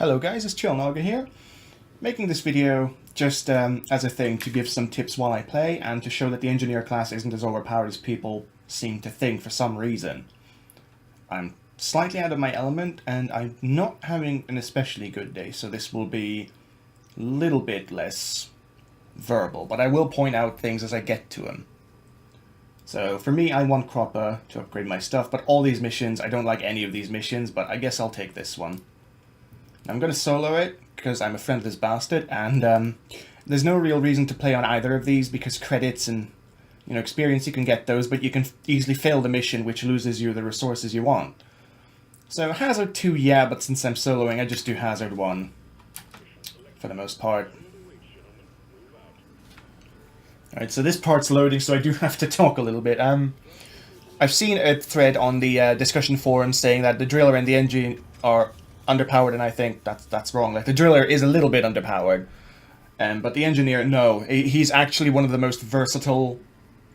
Hello guys, it's Naga here, making this video just as a thing to give some tips while I play and to show that the engineer class isn't as overpowered as people seem to think for some reason. I'm slightly out of my element and I'm not having an especially good day, so this will be a little bit less verbal, but I will point out things as I get to them. So for me, I want Cropper to upgrade my stuff, but all these missions, I don't like any of these missions, but I guess I'll take this one. I'm going to solo it, because I'm a friendless bastard, and there's no real reason to play on either of these, because credits and experience, you can get those, but you can easily fail the mission, which loses you the resources you want. So Hazard 2, yeah, but since I'm soloing, I just do Hazard 1, for the most part. Alright, so this part's loading, so I do have to talk a little bit. I've seen a thread on the discussion forum saying that the Driller and the Engie are underpowered, and I think that's wrong. Like, the Driller is a little bit underpowered, but the Engineer, no. He's actually one of the most versatile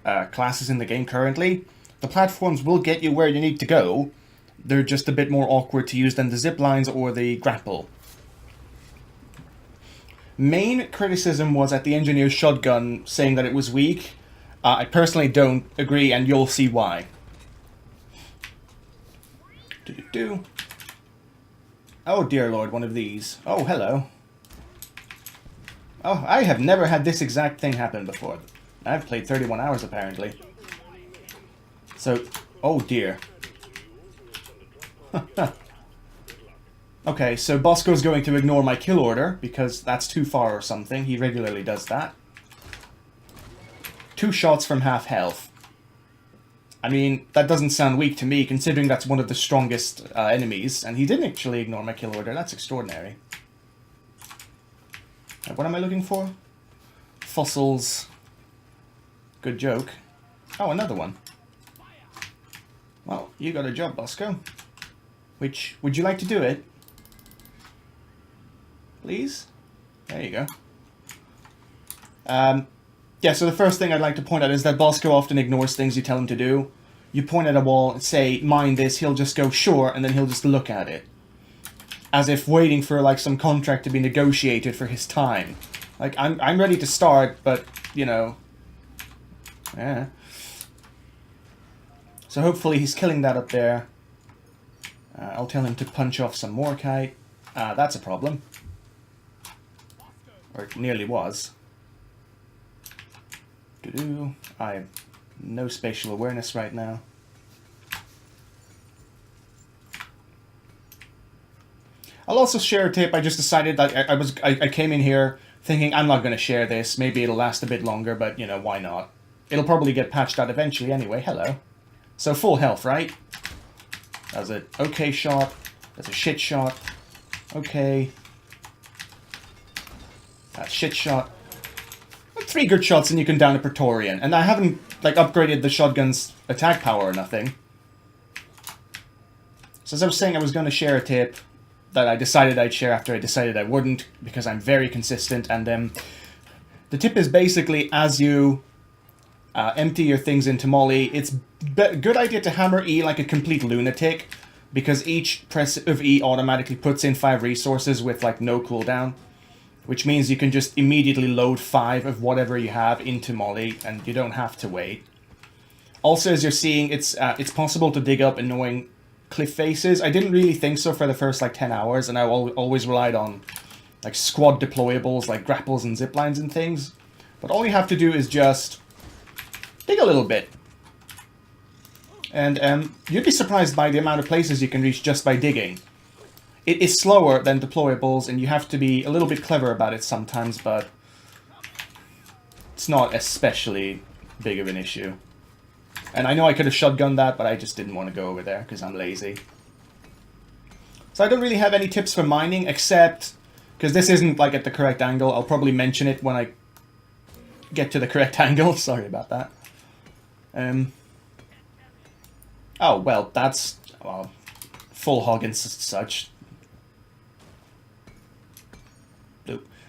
classes in the game currently. The platforms will get you where you need to go. They're just a bit more awkward to use than the zip lines or the grapple. Main criticism was at the Engineer's shotgun, saying that it was weak. I personally don't agree, and you'll see why. Oh dear lord, one of these. Oh, hello. Oh, I have never had this exact thing happen before. I've played 31 hours apparently. So, oh dear. Okay, so Bosco's going to ignore my kill order, because that's too far or something. He regularly does that. 2 shots from half health. I mean, that doesn't sound weak to me, considering that's one of the strongest enemies, and he didn't actually ignore my kill order. That's extraordinary. What am I looking for? Fossils. Good joke. Oh, another one. Well, you got a job, Bosco. Which, would you like to do it? Please? There you go. Yeah, so the first thing I'd like to point out is that Bosco often ignores things you tell him to do. You point at a wall and say, mine this, he'll just go, sure, and then he'll just look at it. As if waiting for, like, some contract to be negotiated for his time. Like, I'm ready to start, but, yeah. So hopefully he's killing that up there. I'll tell him to punch off some more kite. That's a problem. Or it nearly was. I have no spatial awareness right now. I'll also share a tip. I just decided that I came in here thinking I'm not going to share this. Maybe it'll last a bit longer, but why not? It'll probably get patched out eventually anyway. Hello. So full health, right? That was an okay shot. That's a shit shot. Okay. That's shit shot. 3 good shots and you can down a Praetorian. And I haven't, like, upgraded the shotgun's attack power or nothing. So as I was saying, I was going to share a tip that I decided I'd share after I decided I wouldn't, because I'm very consistent, and the tip is basically, as you empty your things into Molly, it's a good idea to hammer E like a complete lunatic, because each press of E automatically puts in 5 resources with, like, no cooldown. Which means you can just immediately load 5 of whatever you have into Molly, and you don't have to wait. Also, as you're seeing, it's possible to dig up annoying cliff faces. I didn't really think so for the first, like, 10 hours, and I always relied on, like, squad deployables, like grapples and ziplines and things. But all you have to do is just dig a little bit. And you'd be surprised by the amount of places you can reach just by digging. It is slower than deployables, and you have to be a little bit clever about it sometimes, but it's not especially big of an issue. And I know I could have shotgunned that, but I just didn't want to go over there, because I'm lazy. So I don't really have any tips for mining, except, because this isn't, like, at the correct angle, I'll probably mention it when I get to the correct angle. Sorry about that. Oh, well, that's, well, full hog and such.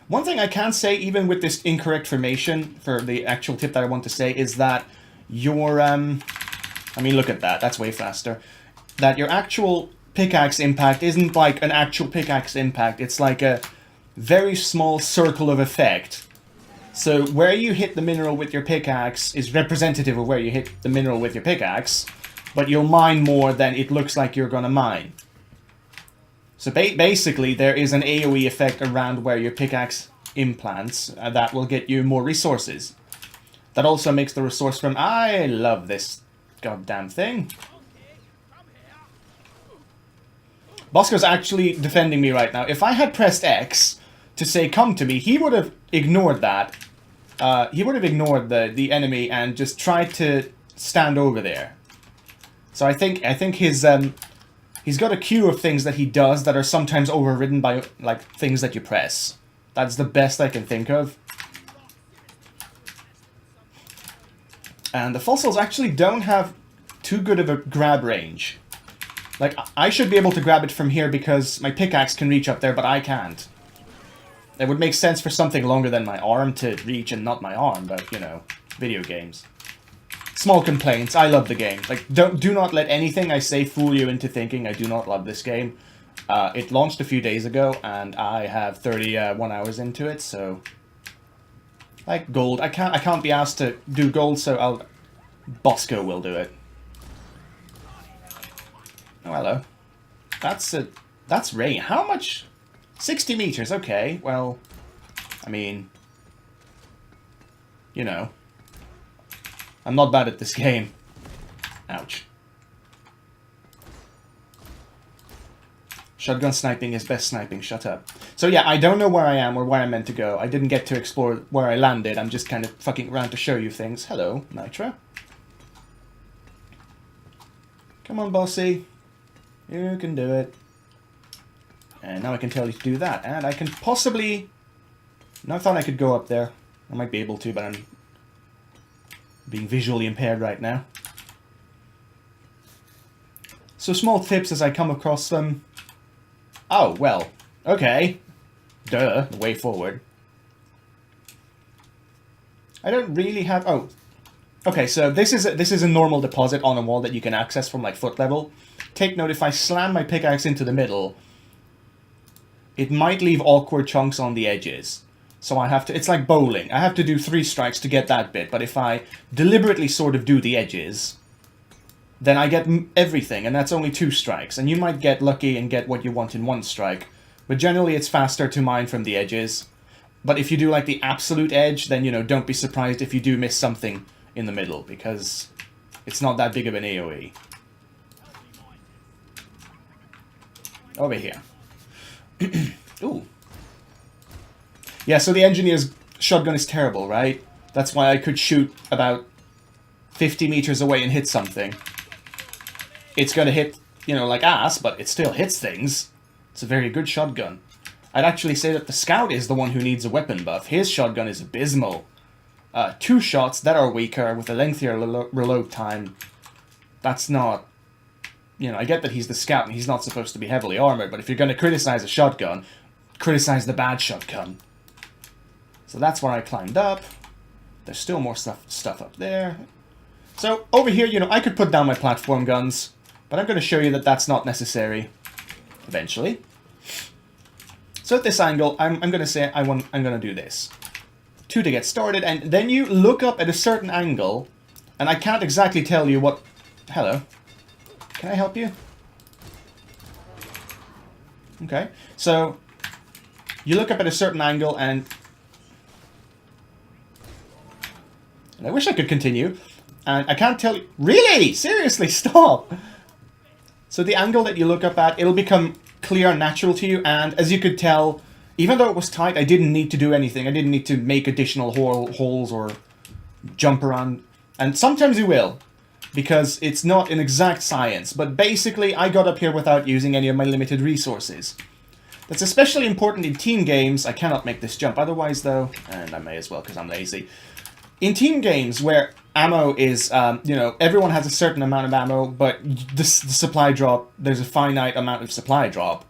One thing I can say, even with this incorrect formation, for the actual tip that I want to say, is that your, I mean, look at that, that's way faster. That your actual pickaxe impact isn't like an actual pickaxe impact. It's like a very small circle of effect. So where you hit the mineral with your pickaxe is representative of where you hit the mineral with your pickaxe, but you'll mine more than it looks like you're gonna mine. So basically, there is an AoE effect around where your pickaxe implants that will get you more resources. That also makes the resource from... I love this goddamn thing. Bosco's actually defending me right now. If I had pressed X to say come to me, he would have ignored that. He would have ignored the enemy and just tried to stand over there. So I think his he's got a queue of things that he does that are sometimes overridden by like things that you press. That's the best I can think of. And the fossils actually don't have too good of a grab range. Like, I should be able to grab it from here because my pickaxe can reach up there, but I can't. It would make sense for something longer than my arm to reach and not my arm, but, you know, video games. Small complaints. I love the game. Like, do not let anything I say fool you into thinking I do not love this game. It launched a few days ago, and I have 31 hours into it, so... Like, gold. I can't be asked to do gold, so Bosco will do it. Oh, hello. That's rain. How much? 60 meters, okay. Well, I mean... You know. I'm not bad at this game. Ouch. Shotgun sniping is best sniping, shut up. So yeah, I don't know where I am or where I'm meant to go. I didn't get to explore where I landed. I'm just kind of fucking around to show you things. Hello, Nitra. Come on, bossy. You can do it. And now I can tell you to do that. And I can possibly... No, I thought I could go up there. I might be able to, but I'm being visually impaired right now. So small tips as I come across them. Oh, well. Okay. Duh. The way forward. I don't really have... Oh. Okay, so this is a normal deposit on a wall that you can access from, like, foot level. Take note, if I slam my pickaxe into the middle, it might leave awkward chunks on the edges. So I have to... It's like bowling. I have to do 3 strikes to get that bit, but if I deliberately sort of do the edges, then I get everything, and that's only 2 strikes. And you might get lucky and get what you want in 1 strike. But generally it's faster to mine from the edges. But if you do, like, the absolute edge, then, you know, don't be surprised if you do miss something in the middle, because it's not that big of an AoE. Over here. Ooh. Yeah, so the engineer's shotgun is terrible, right? That's why I could shoot about 50 meters away and hit something. It's gonna hit, you know, like ass, but it still hits things. It's a very good shotgun. I'd actually say that the scout is the one who needs a weapon buff. His shotgun is abysmal. 2 shots that are weaker with a lengthier reload time. That's not... You know, I get that he's the scout and he's not supposed to be heavily armored, but if you're going to criticize a shotgun, criticize the bad shotgun. So that's where I climbed up. There's still more stuff up there. So, over here, you know, I could put down my platform guns, but I'm going to show you that that's not necessary. Eventually. So at this angle, I'm going to say I'm going to do this. 2 to get started, and then you look up at a certain angle, and I can't exactly tell you what... Hello. Can I help you? Okay. So, you look up at a certain angle, and I wish I could continue. And I can't tell you... Really? Seriously, stop! So the angle that you look up at, it'll become clear and natural to you, and as you could tell, even though it was tight, I didn't need to do anything. I didn't need to make additional holes or jump around. And sometimes you will, because it's not an exact science. But basically, I got up here without using any of my limited resources. That's especially important in team games. I cannot make this jump otherwise, though, and I may as well because I'm lazy. In team games where ammo is, you know, everyone has a certain amount of ammo, but the supply drop, there's a finite amount of supply drop.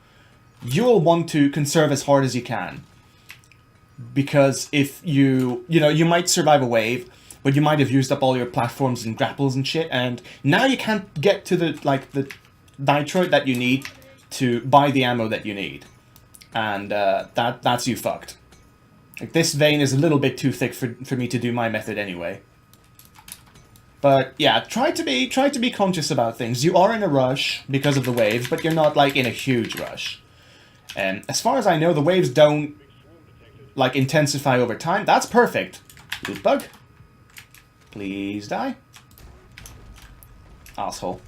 You'll want to conserve as hard as you can. Because if you know, you might survive a wave, but you might have used up all your platforms and grapples and shit, and now you can't get to the nitroid that you need to buy the ammo that you need. And that's you fucked. Like, this vein is a little bit too thick for me to do my method anyway. But yeah, try to be conscious about things. You are in a rush because of the waves, but you're not like in a huge rush. And as far as I know, the waves don't like intensify over time. That's perfect. Loot bug. Please die. Asshole.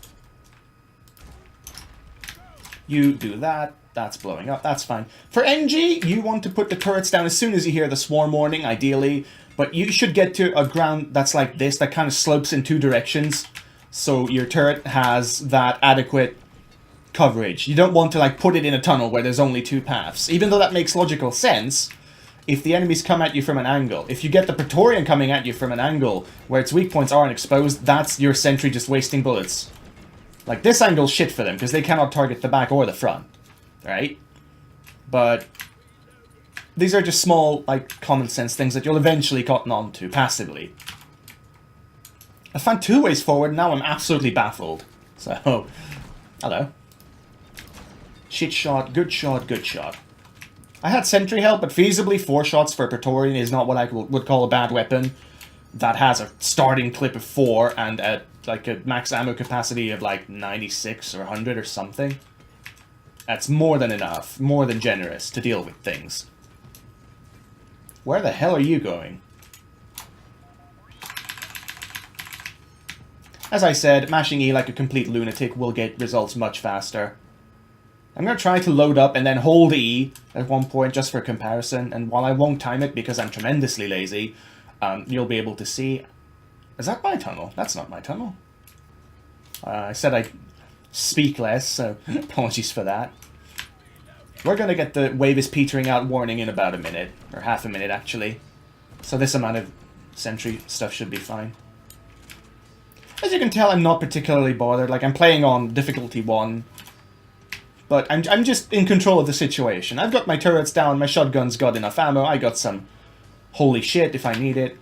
You do that. That's blowing up. That's fine. For Engie, you want to put the turrets down as soon as you hear the swarm warning, ideally. But you should get to a ground that's like this, that kind of slopes in two directions. So your turret has that adequate coverage. You don't want to like put it in a tunnel where there's only two paths. Even though that makes logical sense, if the enemies come at you from an angle. If you get the Praetorian coming at you from an angle where its weak points aren't exposed, that's your sentry just wasting bullets. Like, this angle's shit for them, because they cannot target the back or the front. Right? But these are just small, like, common sense things that you'll eventually cotton on to, passively. I found two ways forward, now I'm absolutely baffled. So, hello. Shit shot, good shot, good shot. I had sentry help, but feasibly 4 shots for a Praetorian is not what I would call a bad weapon. That has a starting clip of 4 and a max ammo capacity of like 96 or 100 or something. That's more than enough, more than generous to deal with things. Where the hell are you going? As I said, mashing E like a complete lunatic will get results much faster. I'm going to try to load up and then hold E at one point just for comparison, and while I won't time it because I'm tremendously lazy, you'll be able to see... Is that my tunnel? That's not my tunnel. I said I'd speak less, so apologies for that. We're going to get the wave is petering out warning in about a minute, or half a minute actually. So this amount of sentry stuff should be fine. As you can tell, I'm not particularly bothered. Like, I'm playing on difficulty 1. But I'm just in control of the situation. I've got my turrets down, my shotgun's got enough ammo, I got some holy shit if I need it.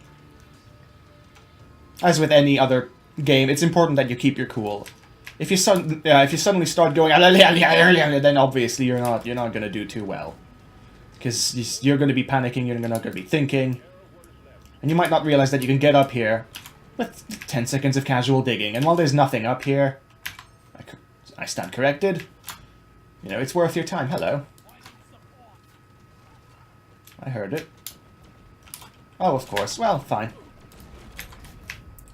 As with any other game, it's important that you keep your cool. If you suddenly start going, then obviously you're not going to do too well. Because you're going to be panicking, you're not going to be thinking. And you might not realize that you can get up here with 10 seconds of casual digging. And while there's nothing up here, I stand corrected. You know, it's worth your time. Hello. I heard it. Oh, of course. Well, fine.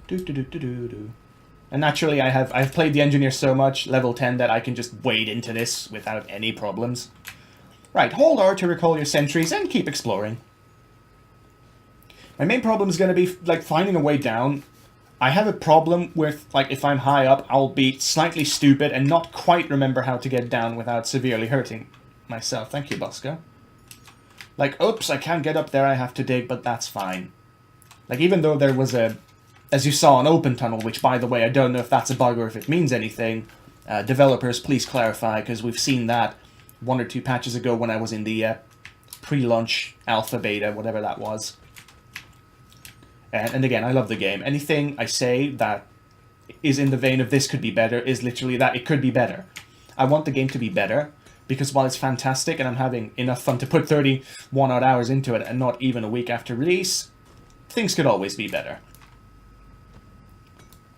And naturally, I've played the engineer so much, level 10, that I can just wade into this without any problems. Right, hold R to recall your sentries and keep exploring. My main problem is going to be, like, finding a way down. I have a problem with, like, if I'm high up, I'll be slightly stupid and not quite remember how to get down without severely hurting myself. Thank you, Bosco. Like, oops, I can't get up there, I have to dig, but that's fine. Like, even though there was a, as you saw, an open tunnel, which, by the way, I don't know if that's a bug or if it means anything. Developers, please clarify, because we've seen that 1 or 2 patches ago when I was in the pre-launch alpha beta, whatever that was. And again, I love the game. Anything I say that is in the vein of this could be better is literally that it could be better. I want the game to be better, because while it's fantastic and I'm having enough fun to put 31 odd hours into it and not even a week after release, things could always be better.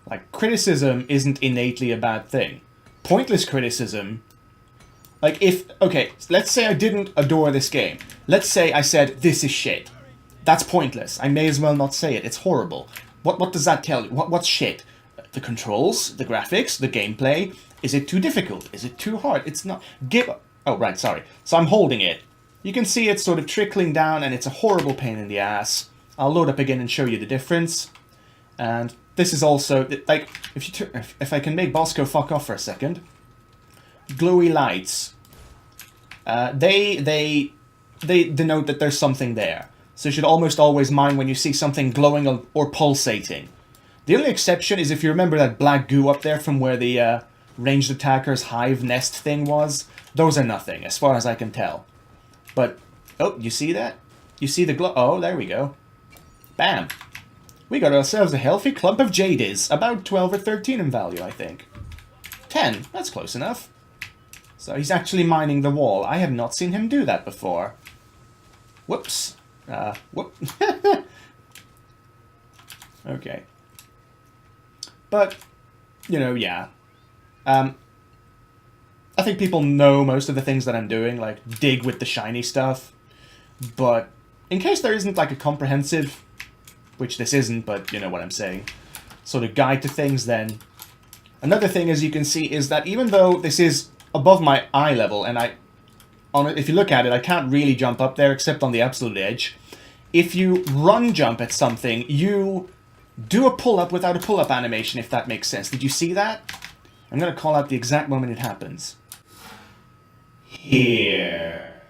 Like, criticism isn't innately a bad thing. Pointless criticism... Like, okay, let's say I didn't adore this game. Let's say I said, this is shit. That's pointless. I may as well not say it. It's horrible. What does that tell you? What's shit? The controls? The graphics? The gameplay? Is it too difficult? Is it too hard? It's not... Oh, right, sorry. So I'm holding it. You can see it's sort of trickling down, and it's a horrible pain in the ass. I'll load up again and show you the difference. And this is also... Like, if I can make Bosco fuck off for a second. Glowy lights. They denote that there's something there. So you should almost always mind when you see something glowing or pulsating. The only exception is if you remember that black goo up there from where the ranged attacker's hive nest thing was. Those are nothing, as far as I can tell. But, oh, you see that? You see the glow? Oh, there we go. Bam. We got ourselves a healthy clump of jades. About 12 or 13 in value, I think. 10. That's close enough. So he's actually mining the wall. I have not seen him do that before. Whoops. Whoop. Okay. But, you know, yeah. I think people know most of the things that I'm doing, like dig with the shiny stuff. But in case there isn't like a comprehensive, which this isn't, but you know what I'm saying, sort of guide to things, then another thing, as you can see, is that even though this is above my eye level, and if you look at it, I can't really jump up there except on the absolute edge. If you run jump at something, you do a pull-up without a pull-up animation, if that makes sense. Did you see that? I'm going to call out the exact moment it happens. Here.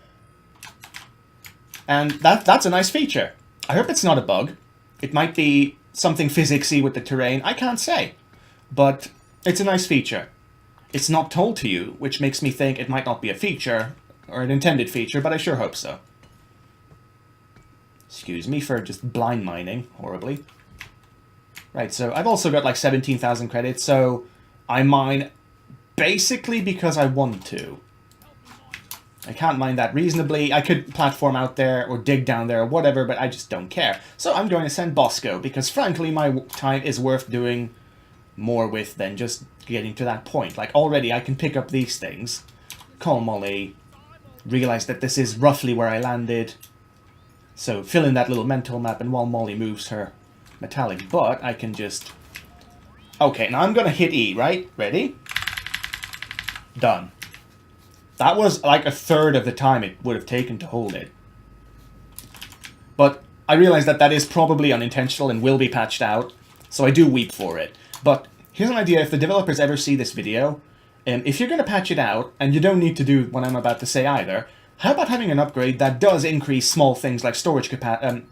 And that's a nice feature. I hope it's not a bug. It might be something physicsy with the terrain. I can't say. But it's a nice feature. It's not told to you, which makes me think it might not be a feature, or an intended feature, but I sure hope so. Excuse me for just blind mining horribly. Right, so I've also got like 17,000 credits, so I mine basically because I want to. I can't mine that reasonably. I could platform out there or dig down there or whatever, but I just don't care. So I'm going to send Bosco, because frankly my time is worth doing more with than just getting to that point. Like already I can pick up these things, call Molly, realize that this is roughly where I landed. So fill in that little mental map, and while Molly moves her metallic butt, I can just... Okay, now I'm gonna hit E, right? Ready? Done. That was like a third of the time it would have taken to hold it. But I realize that that is probably unintentional and will be patched out, so I do weep for it. But here's an idea: if the developers ever see this video, if you're going to patch it out, and you don't need to do what I'm about to say either, how about having an upgrade that does increase small things like storage capacity,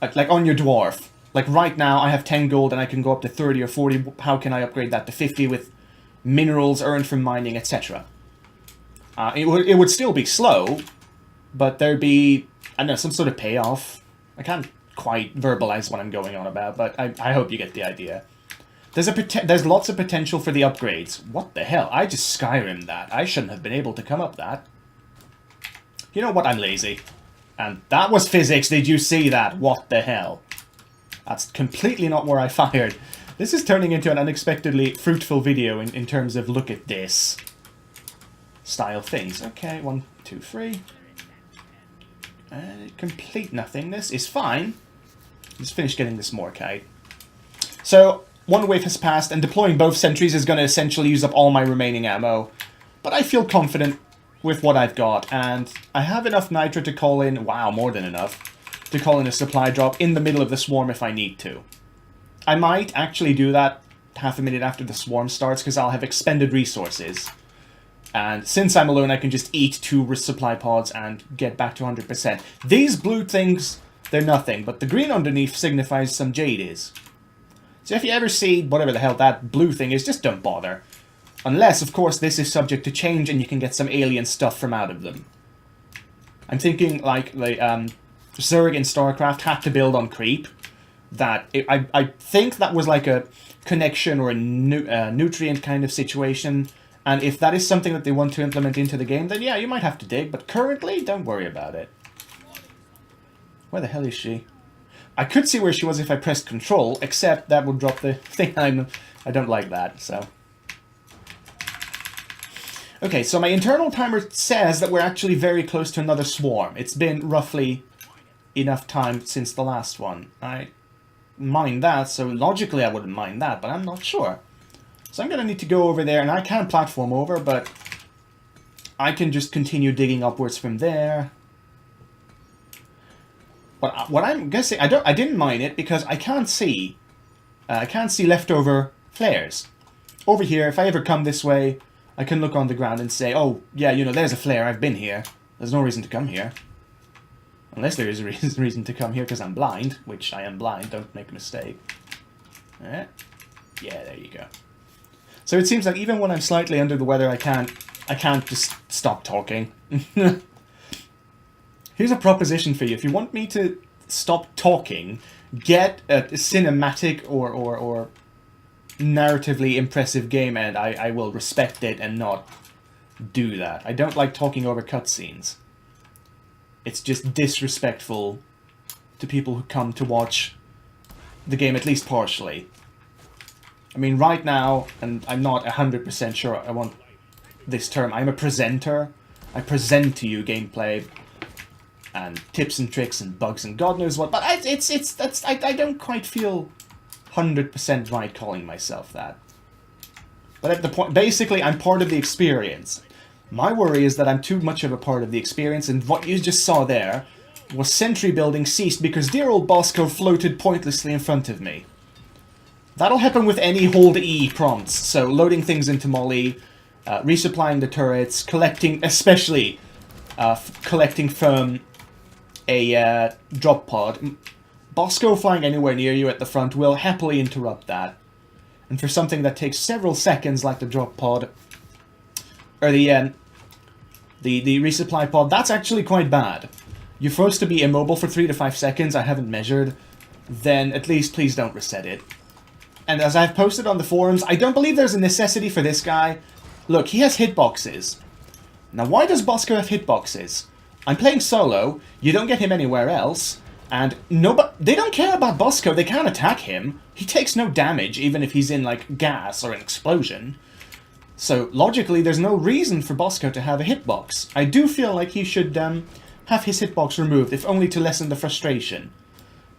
like on your dwarf. Like right now I have 10 gold and I can go up to 30 or 40, how can I upgrade that to 50 with minerals earned from mining, etc. It would still be slow, but there'd be, I don't know, some sort of payoff. I can't quite verbalize what I'm going on about, but I hope you get the idea. There's lots of potential for the upgrades. What the hell? I just Skyrim'd that. I shouldn't have been able to come up that. You know what? I'm lazy. And that was physics. Did you see that? What the hell? That's completely not where I fired. This is turning into an unexpectedly fruitful video in terms of look at this style things. Okay, 1, 2, 3. Complete nothingness is fine. Let's finish getting this Morkite. So, one wave has passed, and deploying both sentries is going to essentially use up all my remaining ammo. But I feel confident with what I've got, and I have enough nitro to call in, wow, more than enough, to call in a supply drop in the middle of the swarm if I need to. I might actually do that half a minute after the swarm starts, because I'll have expended resources. And since I'm alone, I can just eat 2 supply pods and get back to 100%. These blue things, they're nothing, but the green underneath signifies some jade is. So if you ever see whatever the hell that blue thing is, just don't bother. Unless, of course, this is subject to change and you can get some alien stuff from out of them. I'm thinking like Zerg in StarCraft had to build on creep. I think that was like a connection or a nutrient kind of situation. And if that is something that they want to implement into the game, then yeah, you might have to dig. But currently, don't worry about it. Where the hell is she? I could see where she was if I pressed Control, except that would drop the thing. I don't like that, so... Okay, so my internal timer says that we're actually very close to another swarm. It's been roughly enough time since the last one. I mind that, so logically I wouldn't mind that, but I'm not sure. So I'm going to need to go over there, and I can platform over, but I can just continue digging upwards from there. But what I'm guessing, I didn't mine it because I can't see leftover flares. Over here, if I ever come this way, I can look on the ground and say, oh, yeah, you know, there's a flare, I've been here. There's no reason to come here. Unless there is a reason to come here because I'm blind, which I am blind, don't make a mistake. Yeah, there you go. So it seems like even when I'm slightly under the weather, I can't just stop talking. Here's a proposition for you. If you want me to stop talking, get a cinematic or narratively impressive game, and I will respect it and not do that. I don't like talking over cutscenes. It's just disrespectful to people who come to watch the game at least partially. I mean, right now, and I'm not 100% sure I want this term, I'm a presenter. I present to you gameplay and tips and tricks and bugs and God knows what, but I don't quite feel 100% right calling myself that. But at the point, basically, I'm part of the experience. My worry is that I'm too much of a part of the experience, and what you just saw there was sentry building ceased because dear old Bosco floated pointlessly in front of me. That'll happen with any hold E prompts, so loading things into Molly, resupplying the turrets, collecting, especially collecting from a drop pod. Bosco flying anywhere near you at the front will happily interrupt that. And for something that takes several seconds, like the drop pod, or the resupply pod, that's actually quite bad. You're forced to be immobile for 3 to 5 seconds, I haven't measured, then at least please don't reset it. And as I've posted on the forums, I don't believe there's a necessity for this guy. Look, he has hitboxes. Now why does Bosco have hitboxes? I'm playing solo, you don't get him anywhere else, and they don't care about Bosco, they can't attack him. He takes no damage, even if he's in, like, gas or an explosion. So, logically, there's no reason for Bosco to have a hitbox. I do feel like he should have his hitbox removed, if only to lessen the frustration.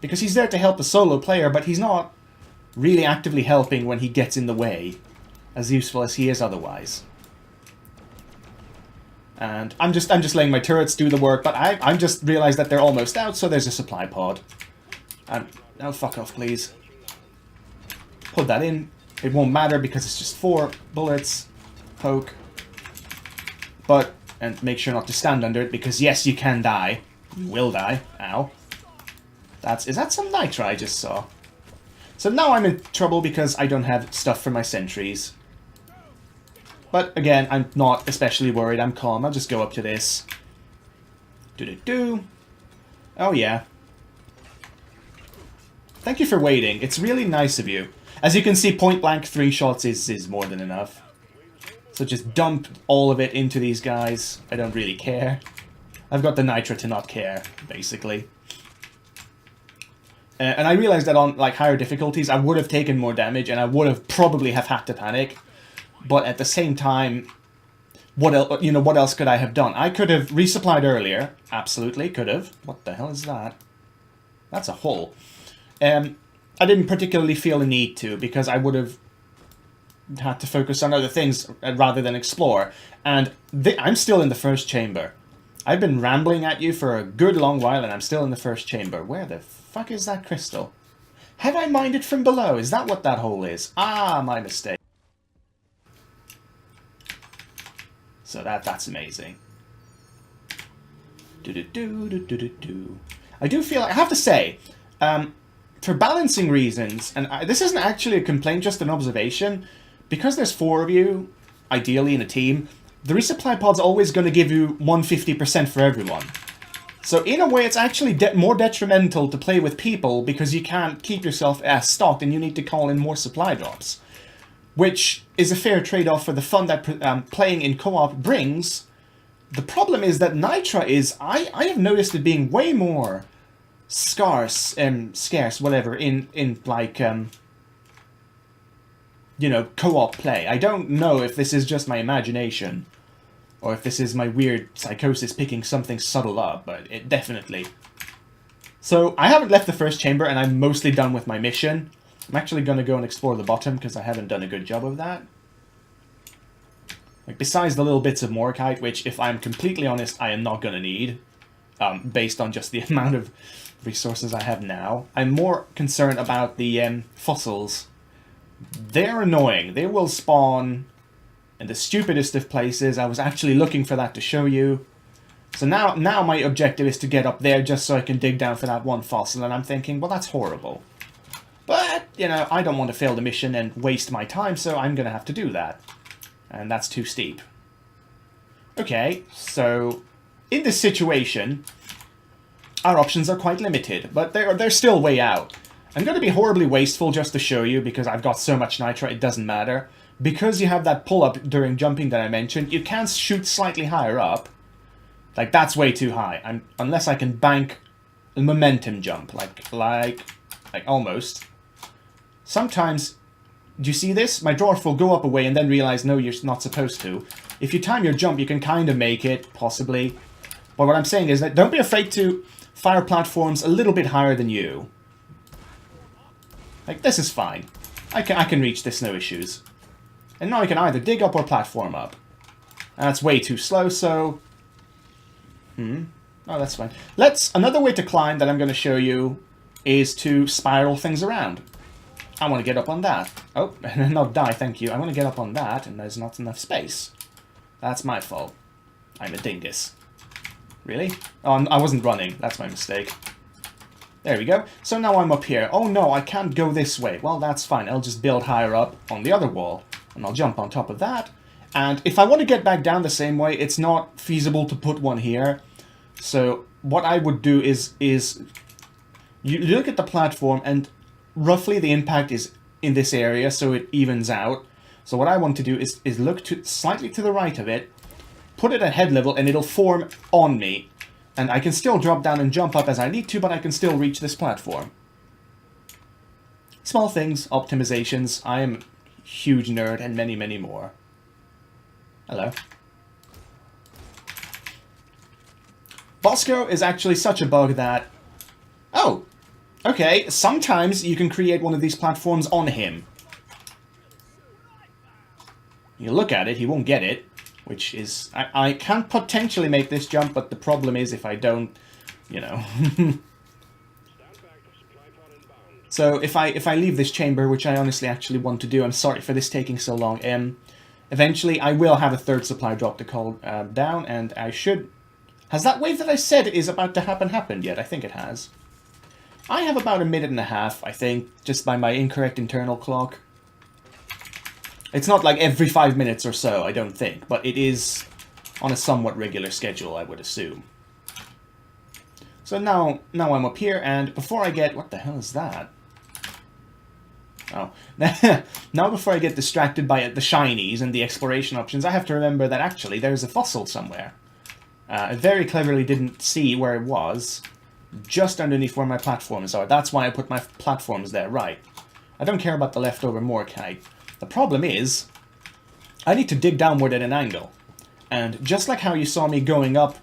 Because he's there to help the solo player, but he's not really actively helping when he gets in the way, as useful as he is otherwise. And I'm just letting my turrets do the work, but I just realized that they're almost out, so there's a supply pod. Oh, fuck off, please. Put that in. It won't matter because it's just 4 bullets. Poke. But, and make sure not to stand under it, because yes, you can die. You will die. Ow. Is that some nitro I just saw? So now I'm in trouble because I don't have stuff for my sentries. But again, I'm not especially worried. I'm calm. I'll just go up to this. Do-do-do. Oh yeah. Thank you for waiting. It's really nice of you. As you can see, point blank 3 shots is more than enough. So just dump all of it into these guys. I don't really care. I've got the nitro to not care, basically. And I realized that on like higher difficulties, I would have taken more damage, and I would have probably have had to panic. But at the same time, what else could I have done? I could have resupplied earlier. Absolutely, could have. What the hell is that? That's a hole. I didn't particularly feel a need to, because I would have had to focus on other things rather than explore. And I'm still in the first chamber. I've been rambling at you for a good long while, and I'm still in the first chamber. Where the fuck is that crystal? Have I mined it from below? Is that what that hole is? Ah, my mistake. So that's amazing. Do-do-do-do-do-do-do. I do feel like, I have to say, for balancing reasons, and this isn't actually a complaint, just an observation, because there's 4 of you, ideally in a team, the resupply pod's always going to give you 150% for everyone. So in a way, it's actually more detrimental to play with people because you can't keep yourself stocked and you need to call in more supply drops. Which is a fair trade-off for the fun that playing in co-op brings. The problem is that Nitra is, I have noticed it being way more scarce, whatever, in like, co-op play. I don't know if this is just my imagination, or if this is my weird psychosis picking something subtle up, but it definitely. So, I haven't left the first chamber, and I'm mostly done with my mission. I'm actually going to go and explore the bottom, because I haven't done a good job of that. Like, besides the little bits of Morkite, which, if I'm completely honest, I am not going to need, based on just the amount of resources I have now. I'm more concerned about the fossils. They're annoying. They will spawn in the stupidest of places. I was actually looking for that to show you. So now my objective is to get up there just so I can dig down for that one fossil, and I'm thinking, well, that's horrible. But, I don't want to fail the mission and waste my time, so I'm going to have to do that. And that's too steep. Okay, so in this situation, our options are quite limited, but they're still way out. I'm going to be horribly wasteful just to show you, because I've got so much nitro, it doesn't matter. Because you have that pull-up during jumping that I mentioned, you can shoot slightly higher up. Like, that's way too high. Unless I can bank a momentum jump, like almost. Sometimes, do you see this? My dwarf will go up a way and then realize, no, you're not supposed to. If you time your jump, you can kind of make it, possibly. But what I'm saying is that don't be afraid to fire platforms a little bit higher than you. Like, this is fine. I can reach this, no issues. And now I can either dig up or platform up. And that's way too slow, so... Oh, that's fine. Another way to climb that I'm going to show you is to spiral things around. I want to get up on that. Oh, not die, thank you. I want to get up on that, and there's not enough space. That's my fault. I'm a dingus. Really? Oh, I wasn't running. That's my mistake. There we go. So now I'm up here. Oh no, I can't go this way. Well, that's fine. I'll just build higher up on the other wall. And I'll jump on top of that. And if I want to get back down the same way, it's not feasible to put one here. So what I would do is you look at the platform, and roughly the impact is in this area, so it evens out. So what I want to do is look slightly to the right of it, put it at head level, and it'll form on me. And I can still drop down and jump up as I need to, but I can still reach this platform. Small things, optimizations. I am a huge nerd, and many, many more. Hello. Bosco is actually such a bug that... Oh! Okay, sometimes you can create one of these platforms on him. You look at it, he won't get it. Which is... I can potentially make this jump, but the problem is if I don't, you know... So if I leave this chamber, which I honestly actually want to do, I'm sorry for this taking so long, eventually I will have a third supply drop to call down, and I should... Has that wave that I said is about to happened yet? I think it has. I have about a minute and a half, I think, just by my incorrect internal clock. It's not like every 5 minutes or so, I don't think, but it is on a somewhat regular schedule, I would assume. So now I'm up here, and before I get... What the hell is that? Oh. Now before I get distracted by the shinies and the exploration options, I have to remember that actually there's a fossil somewhere. I very cleverly didn't see where it was, just underneath where my platforms are. That's why I put my platforms there, right. I don't care about the leftover Morkite. The problem is, I need to dig downward at an angle. And just like how you saw me going up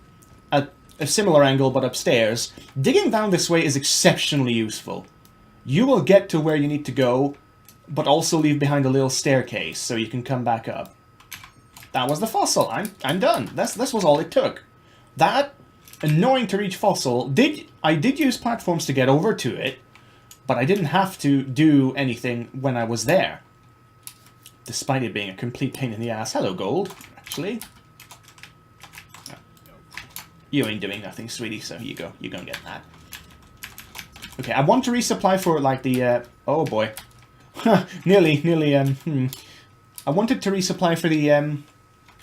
at a similar angle but upstairs, digging down this way is exceptionally useful. You will get to where you need to go, but also leave behind a little staircase so you can come back up. That was the fossil. I'm done. This was all it took. That annoying to reach fossil, I did use platforms to get over to it, but I didn't have to do anything when I was there. Despite it being a complete pain in the ass. Hello, Gold, actually. You ain't doing nothing, sweetie, so you go. You gonna get that. Okay, I want to resupply for, like, the, oh boy. nearly, I wanted to resupply for the,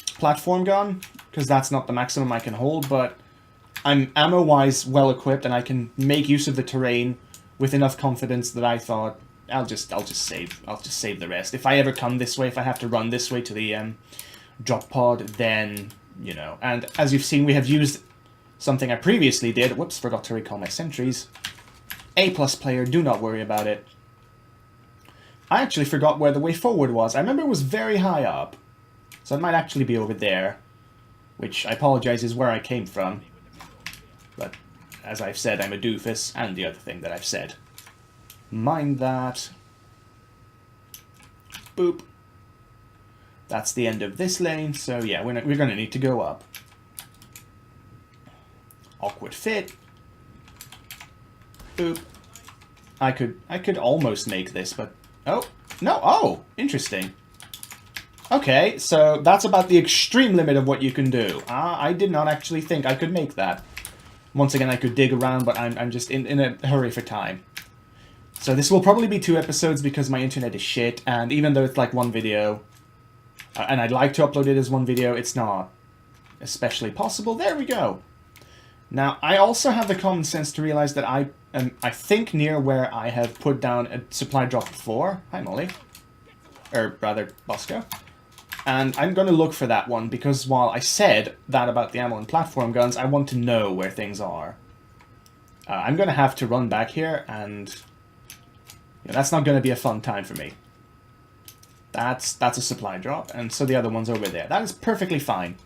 platform gun, because that's not the maximum I can hold, but I'm ammo-wise well-equipped, and I can make use of the terrain with enough confidence that I thought, I'll just save the rest. If I ever come this way, if I have to run this way to the, drop pod, then, you know. And as you've seen, we have used something I previously did. Whoops, forgot to recall my sentries. A+ player, do not worry about it. I actually forgot where the way forward was. I remember it was very high up. So it might actually be over there. Which, I apologize, is where I came from. But, as I've said, I'm a doofus, and the other thing that I've said. Mind that. Boop. That's the end of this lane, so yeah, we're going to need to go up. Awkward fit. Boop. I could almost make this, but... Oh! No! Oh! Interesting. Okay, so that's about the extreme limit of what you can do. I did not actually think I could make that. Once again, I could dig around, but I'm just in a hurry for time. So this will probably be 2 episodes because my internet is shit, and even though it's like 1 video, and I'd like to upload it as 1 video, it's not especially possible. There we go! Now, I also have the common sense to realize that I am, I think, near where I have put down a supply drop before. Hi, Molly. Or rather, Bosco. And I'm going to look for that one, because while I said that about the ammo and platform guns, I want to know where things are. I'm going to have to run back here, and that's not going to be a fun time for me. That's a supply drop, and so the other one's over there. That is perfectly fine.